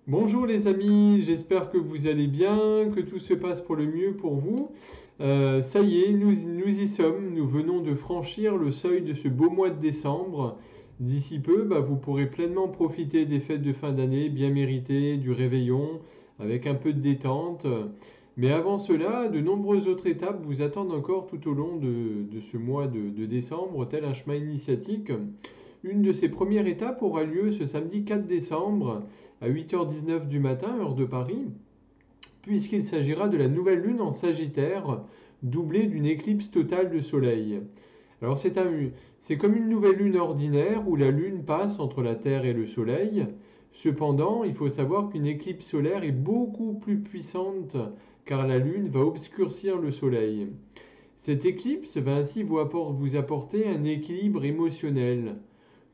Bonjour les amis, j'espère que vous allez bien, que tout se passe pour le mieux pour vous. Ça y est, nous y sommes, nous venons de franchir le seuil de ce beau mois de décembre. D'ici peu, vous pourrez pleinement profiter des fêtes de fin d'année, bien méritées, du réveillon, avec un peu de détente. Mais avant cela, de nombreuses autres étapes vous attendent encore tout au long de ce mois de décembre, tel un chemin initiatique. Une de ces premières étapes aura lieu ce samedi 4 décembre à 8h19 du matin, heure de Paris, puisqu'il s'agira de la nouvelle lune en Sagittaire, doublée d'une éclipse totale de soleil. Alors c'est comme une nouvelle lune ordinaire où la lune passe entre la Terre et le soleil. Cependant, il faut savoir qu'une éclipse solaire est beaucoup plus puissante car la lune va obscurcir le soleil. Cette éclipse va ainsi vous apporter un équilibre émotionnel.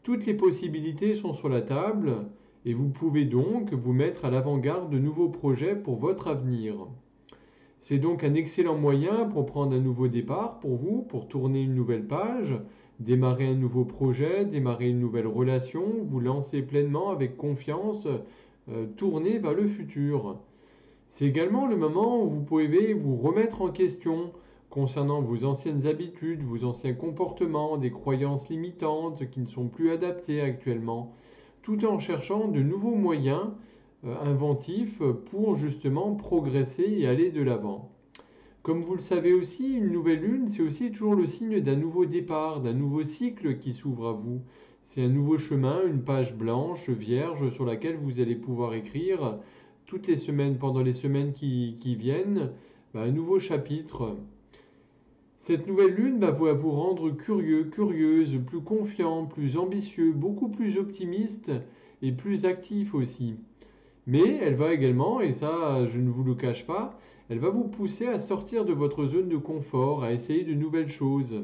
Toutes les possibilités sont sur la table et vous pouvez donc vous mettre à l'avant-garde de nouveaux projets pour votre avenir. C'est donc un excellent moyen pour prendre un nouveau départ pour vous, pour tourner une nouvelle page, démarrer un nouveau projet, démarrer une nouvelle relation, vous lancer pleinement avec confiance, tourner vers le futur. C'est également le moment où vous pouvez vous remettre en question concernant vos anciennes habitudes, vos anciens comportements, des croyances limitantes qui ne sont plus adaptées actuellement, tout en cherchant de nouveaux moyens inventifs pour justement progresser et aller de l'avant. Comme vous le savez aussi, une nouvelle lune, c'est aussi toujours le signe d'un nouveau départ, d'un nouveau cycle qui s'ouvre à vous. C'est un nouveau chemin, une page blanche, vierge, sur laquelle vous allez pouvoir écrire toutes les semaines, pendant les semaines qui viennent, un nouveau chapitre. Cette nouvelle lune va vous rendre curieux, curieuse, plus confiant, plus ambitieux, beaucoup plus optimiste et plus actif aussi. Mais elle va également, et ça je ne vous le cache pas, elle va vous pousser à sortir de votre zone de confort, à essayer de nouvelles choses.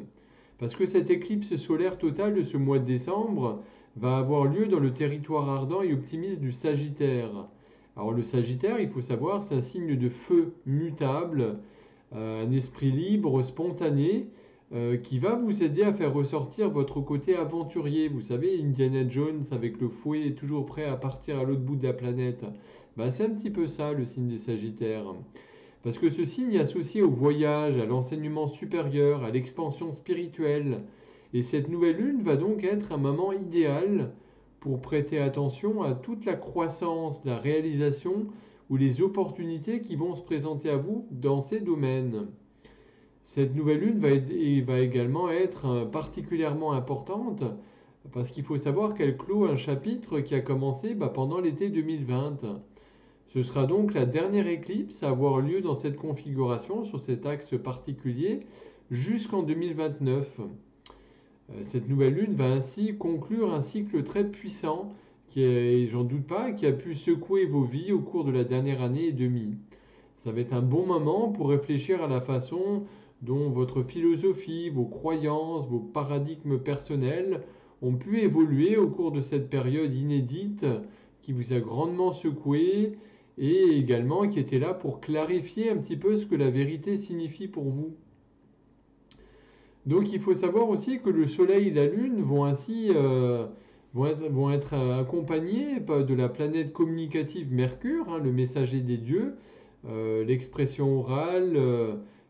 Parce que cette éclipse solaire totale de ce mois de décembre va avoir lieu dans le territoire ardent et optimiste du Sagittaire. Alors le Sagittaire, il faut savoir, c'est un signe de feu mutable, un esprit libre, spontané, qui va vous aider à faire ressortir votre côté aventurier. Vous savez, Indiana Jones avec le fouet toujours prêt à partir à l'autre bout de la planète. C'est un petit peu ça le signe des Sagittaires. Parce que ce signe est associé au voyage, à l'enseignement supérieur, à l'expansion spirituelle. Et cette nouvelle lune va donc être un moment idéal pour prêter attention à toute la croissance, la réalisation ou les opportunités qui vont se présenter à vous dans ces domaines. Cette nouvelle lune va également être particulièrement importante parce qu'il faut savoir qu'elle clôt un chapitre qui a commencé pendant l'été 2020. Ce sera donc la dernière éclipse à avoir lieu dans cette configuration, sur cet axe particulier, jusqu'en 2029. Cette nouvelle lune va ainsi conclure un cycle très puissant qui, j'en doute pas, qui a pu secouer vos vies au cours de la dernière année et demie. Ça va être un bon moment pour réfléchir à la façon dont votre philosophie, vos croyances, vos paradigmes personnels ont pu évoluer au cours de cette période inédite qui vous a grandement secoué et également qui était là pour clarifier un petit peu ce que la vérité signifie pour vous. Donc il faut savoir aussi que le Soleil et la Lune vont ainsi vont être accompagnés de la planète communicative Mercure, le messager des dieux, l'expression orale,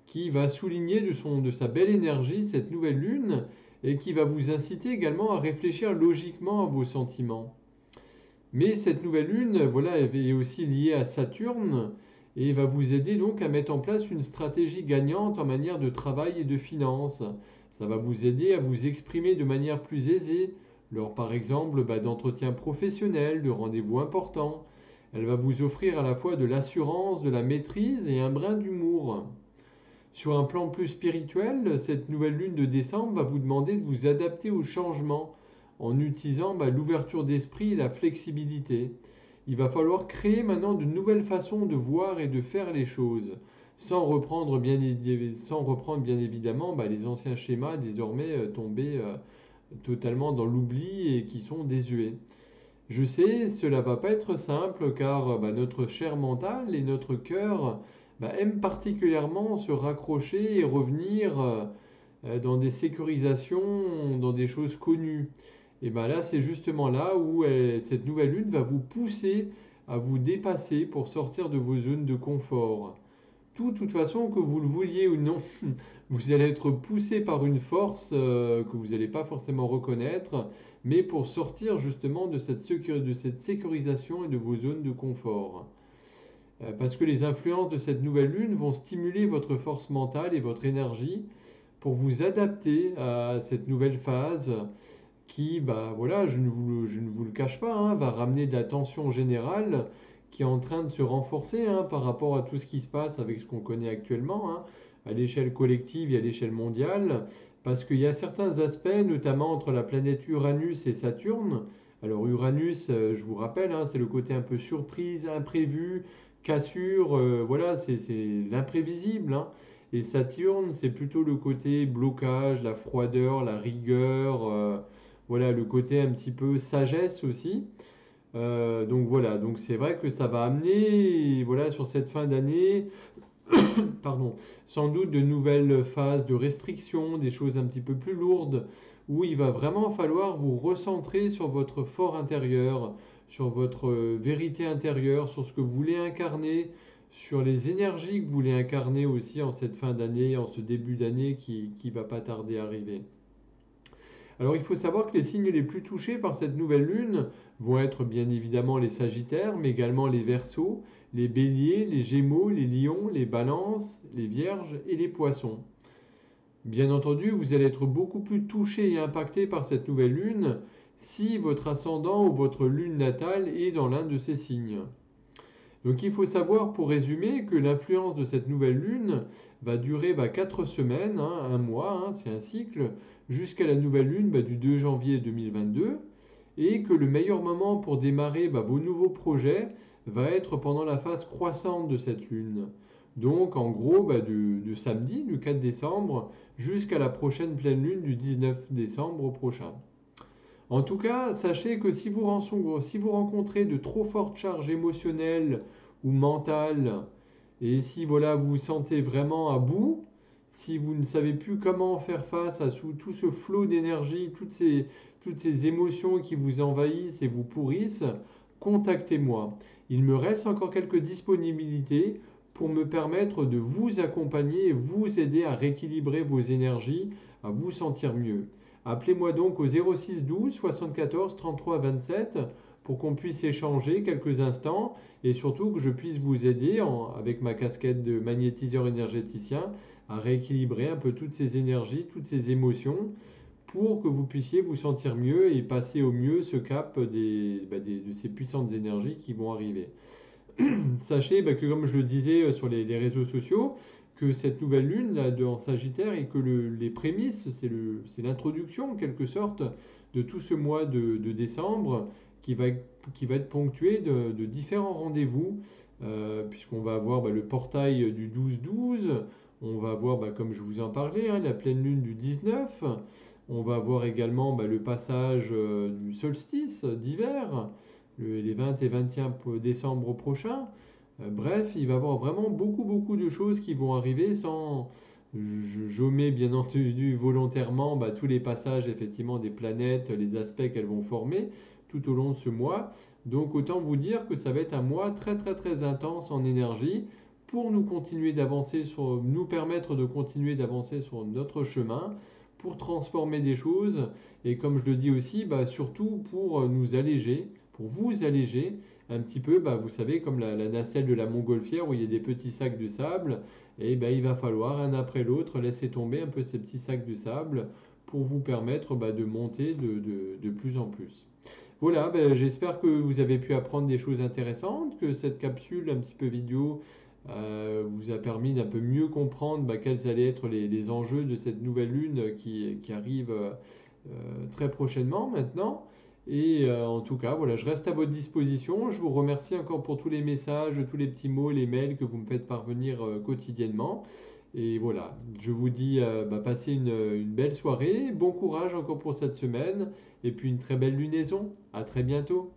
qui va souligner de sa belle énergie cette nouvelle lune et qui va vous inciter également à réfléchir logiquement à vos sentiments. Mais cette nouvelle lune, voilà, elle est aussi liée à Saturne et va vous aider donc à mettre en place une stratégie gagnante en matière de travail et de finances. Ça va vous aider à vous exprimer de manière plus aisée lors par exemple d'entretiens professionnels, de rendez-vous importants. Elle va vous offrir à la fois de l'assurance, de la maîtrise et un brin d'humour. Sur un plan plus spirituel, cette nouvelle lune de décembre va vous demander de vous adapter au changement en utilisant l'ouverture d'esprit et la flexibilité. Il va falloir créer maintenant de nouvelles façons de voir et de faire les choses, sans reprendre bien évidemment les anciens schémas désormais tombés totalement dans l'oubli et qui sont désuets. Je sais, cela va pas être simple car notre chair mentale et notre cœur aiment particulièrement se raccrocher et revenir dans des sécurisations, dans des choses connues. Et là, c'est justement là où cette nouvelle lune va vous pousser à vous dépasser pour sortir de vos zones de confort. Tout, de toute façon, que vous le vouliez ou non, vous allez être poussé par une force que vous n'allez pas forcément reconnaître, mais pour sortir justement de de cette sécurisation et de vos zones de confort. Parce que les influences de cette nouvelle lune vont stimuler votre force mentale et votre énergie pour vous adapter à cette nouvelle phase qui, bah voilà, je ne vous le cache pas, hein, va ramener de la tension générale qui est en train de se renforcer, hein, par rapport à tout ce qui se passe avec ce qu'on connaît actuellement, hein, à l'échelle collective et à l'échelle mondiale, parce qu'il y a certains aspects, notamment entre la planète Uranus et Saturne. Alors Uranus, je vous rappelle, hein, c'est le côté un peu surprise, imprévu, cassure, voilà, c'est l'imprévisible, hein. Et Saturne, c'est plutôt le côté blocage, la froideur, la rigueur, voilà, le côté un petit peu sagesse aussi. Donc voilà, donc c'est vrai que ça va amener, voilà, sur cette fin d'année, pardon, sans doute de nouvelles phases de restriction, des choses un petit peu plus lourdes, où il va vraiment falloir vous recentrer sur votre fort intérieur, sur votre vérité intérieure, sur ce que vous voulez incarner, sur les énergies que vous voulez incarner aussi en cette fin d'année, en ce début d'année qui va pas tarder à arriver. Alors il faut savoir que les signes les plus touchés par cette nouvelle lune vont être bien évidemment les Sagittaires, mais également les Verseaux, les Béliers, les Gémeaux, les Lions, les Balances, les Vierges et les Poissons. Bien entendu, vous allez être beaucoup plus touché et impacté par cette nouvelle lune si votre ascendant ou votre lune natale est dans l'un de ces signes. Donc il faut savoir, pour résumer, que l'influence de cette nouvelle lune va durer 4 semaines, hein, un mois, hein, c'est un cycle, jusqu'à la nouvelle lune du 2 janvier 2022, et que le meilleur moment pour démarrer vos nouveaux projets va être pendant la phase croissante de cette lune. Donc en gros, de samedi, du 4 décembre, jusqu'à la prochaine pleine lune du 19 décembre prochain. En tout cas, sachez que si vous rencontrez de trop fortes charges émotionnelles ou mentales, et si voilà, vous vous sentez vraiment à bout, si vous ne savez plus comment faire face à tout ce flot d'énergie, toutes ces émotions qui vous envahissent et vous pourrissent, contactez-moi. Il me reste encore quelques disponibilités pour me permettre de vous accompagner et vous aider à rééquilibrer vos énergies, à vous sentir mieux. Appelez-moi donc au 06 12 74 33 27 pour qu'on puisse échanger quelques instants et surtout que je puisse vous aider avec ma casquette de magnétiseur énergéticien à rééquilibrer un peu toutes ces énergies, toutes ces émotions pour que vous puissiez vous sentir mieux et passer au mieux ce cap de ces puissantes énergies qui vont arriver. Sachez que comme je le disais sur les réseaux sociaux, que cette nouvelle lune là, en Sagittaire et que les prémices, c'est l'introduction en quelque sorte de tout ce mois de décembre qui va être ponctué de différents rendez-vous, puisqu'on va avoir le portail du 12-12, on va avoir, comme je vous en parlais, hein, la pleine lune du 19, on va avoir également le passage du solstice d'hiver, les 20 et 21 décembre prochains. Bref, il va y avoir vraiment beaucoup de choses qui vont arriver sans... J'omets bien entendu volontairement tous les passages effectivement des planètes, les aspects qu'elles vont former tout au long de ce mois. Donc autant vous dire que ça va être un mois très intense en énergie pour nous permettre de continuer d'avancer sur notre chemin, pour transformer des choses et comme je le dis aussi, surtout pour nous alléger, pour vous alléger un petit peu, vous savez, comme la nacelle de la montgolfière où il y a des petits sacs de sable, et il va falloir un après l'autre laisser tomber un peu ces petits sacs de sable pour vous permettre de monter de plus en plus. Voilà, j'espère que vous avez pu apprendre des choses intéressantes, que cette capsule un petit peu vidéo vous a permis d'un peu mieux comprendre quels allaient être les enjeux de cette nouvelle lune qui arrive très prochainement maintenant. Et en tout cas, voilà, je reste à votre disposition. Je vous remercie encore pour tous les messages, tous les petits mots, les mails que vous me faites parvenir quotidiennement. Et voilà, je vous dis, passez une belle soirée, bon courage encore pour cette semaine, et puis une très belle lunaison. À très bientôt.